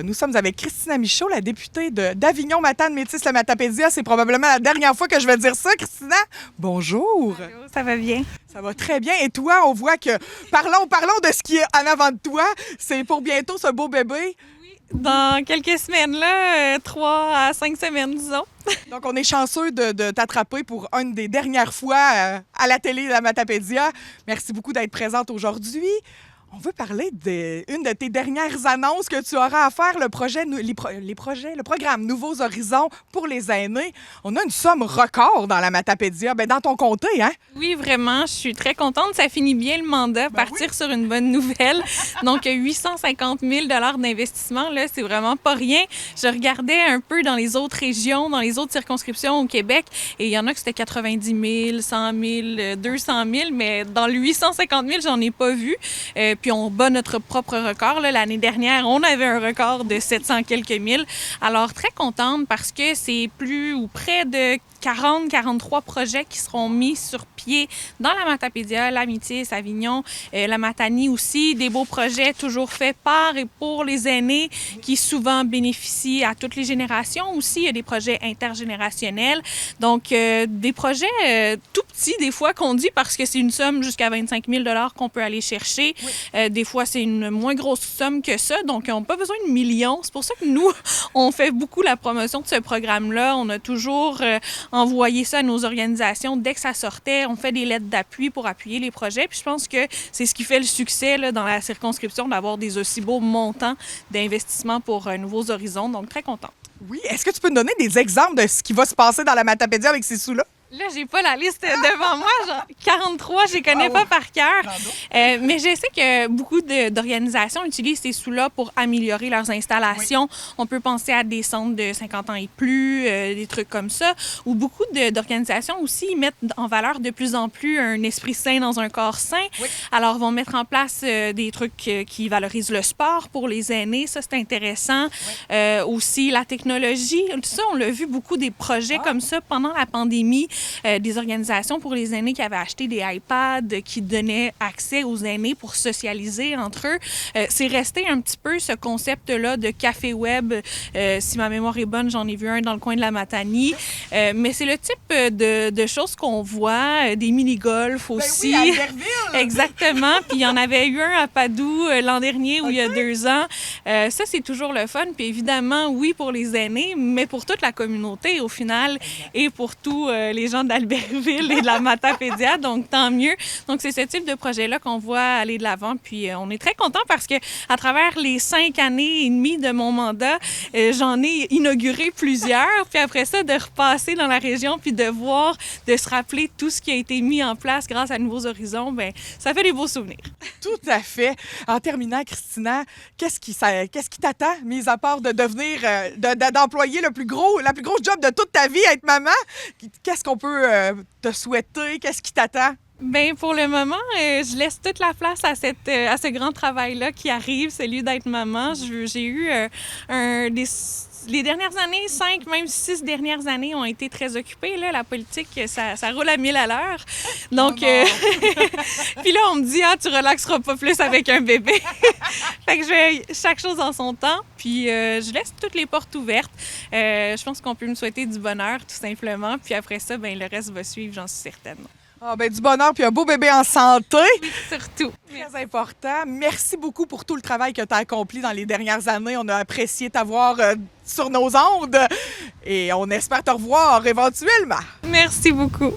Nous sommes avec Christina Michaud, la députée d'Avignon Matane Métis le Matapédia. C'est probablement la dernière fois que je vais dire ça, Christina. Bonjour. Allô, ça va bien? Ça va très bien. Et toi, on voit que... Parlons de ce qui est en avant de toi. C'est pour bientôt ce beau bébé. Dans quelques semaines, là, 3 à 5 semaines, disons. Donc, on est chanceux de t'attraper pour une des dernières fois à la télé de la Matapédia. Merci beaucoup d'être présente aujourd'hui. On veut parler d'une de tes dernières annonces que tu auras à faire, le programme Nouveaux Horizons pour les aînés. On a une somme record dans la Matapédia, dans ton comté, hein? Oui, vraiment, je suis très contente. Ça finit bien le mandat, partir sur une bonne nouvelle. Donc, 850 000 d'investissement, là, c'est vraiment pas rien. Je regardais un peu dans les autres régions, dans les autres circonscriptions au Québec, et il y en a que c'était 90 000, 100 000, 200 000, mais dans le 850 000, j'en ai pas vu. Puis on bat notre propre record. Là. L'année dernière, on avait un record de 700 quelques mille. Alors, très contente parce que c'est plus ou près de 43 projets qui seront mis sur pied dans la Matapédia, la Métis, Avignon, la Matanie aussi. Des beaux projets toujours faits par et pour les aînés qui souvent bénéficient à toutes les générations aussi. Il y a des projets intergénérationnels. Donc, des projets tout petits des fois qu'on dit parce que c'est une somme jusqu'à 25 000 qu'on peut aller chercher. Oui. Des fois, c'est une moins grosse somme que ça. Donc, on n'a pas besoin de millions. C'est pour ça que nous, on fait beaucoup la promotion de ce programme-là. On a toujours envoyer ça à nos organisations dès que ça sortait. On fait des lettres d'appui pour appuyer les projets. Puis je pense que c'est ce qui fait le succès là, dans la circonscription d'avoir des aussi beaux montants d'investissement pour Nouveaux Horizons. Donc, très content. Oui. Est-ce que tu peux nous donner des exemples de ce qui va se passer dans la Matapédia avec ces sous-là? Là, j'ai pas la liste devant moi. Genre 43, je les connais pas par cœur. Mais je sais que beaucoup d'organisations utilisent ces sous-là pour améliorer leurs installations. Oui. On peut penser à des centres de 50 ans et plus, des trucs comme ça. Ou beaucoup d'organisations aussi mettent en valeur de plus en plus un esprit sain dans un corps sain. Oui. Alors, vont mettre en place des trucs qui valorisent le sport pour les aînés. Ça, c'est intéressant. Oui. Aussi, la technologie. Tout ça, on l'a vu beaucoup des projets comme ça pendant la pandémie. Des organisations pour les aînés qui avaient acheté des iPads qui donnaient accès aux aînés pour socialiser entre eux. C'est resté un petit peu ce concept-là de café web. Si ma mémoire est bonne, j'en ai vu un dans le coin de la Matanie. Mais c'est le type de choses qu'on voit, des mini-golf aussi. Ben oui, à Albertville! Exactement. Puis il y en avait eu un à Padoue l'an dernier ou il y a 2 ans. Ça, c'est toujours le fun. Puis évidemment, oui, pour les aînés, mais pour toute la communauté au final et pour tous les gens d'Albertville et de la Matapédia, donc tant mieux. Donc, c'est ce type de projet-là qu'on voit aller de l'avant, puis on est très contents parce que à travers les 5 années et demie de mon mandat, j'en ai inauguré plusieurs, puis après ça, de repasser dans la région, puis de voir, de se rappeler tout ce qui a été mis en place grâce à Nouveaux Horizons, bien, ça fait des beaux souvenirs. Tout à fait. En terminant, Christina, qu'est-ce qui t'attend, mis à part de devenir, d'employer la plus grosse job de toute ta vie, être maman? Qu'est-ce qu'on peut te souhaiter? Qu'est-ce qui t'attend? Bien, pour le moment, je laisse toute la place à ce grand travail-là qui arrive, celui d'être maman. J'ai eu les dernières années, 5, même 6 dernières années ont été très occupées. Là. La politique, ça roule à 1000 à l'heure. Donc, puis là, on me dit, tu relaxeras pas plus avec un bébé. Fait que chaque chose en son temps. Puis, je laisse toutes les portes ouvertes. Je pense qu'on peut me souhaiter du bonheur, tout simplement. Puis après ça, ben le reste va suivre, j'en suis certaine. Du bonheur puis un beau bébé en santé. Oui, surtout. Très important. Merci beaucoup pour tout le travail que tu as accompli dans les dernières années. On a apprécié t'avoir sur nos ondes et on espère te revoir éventuellement. Merci beaucoup.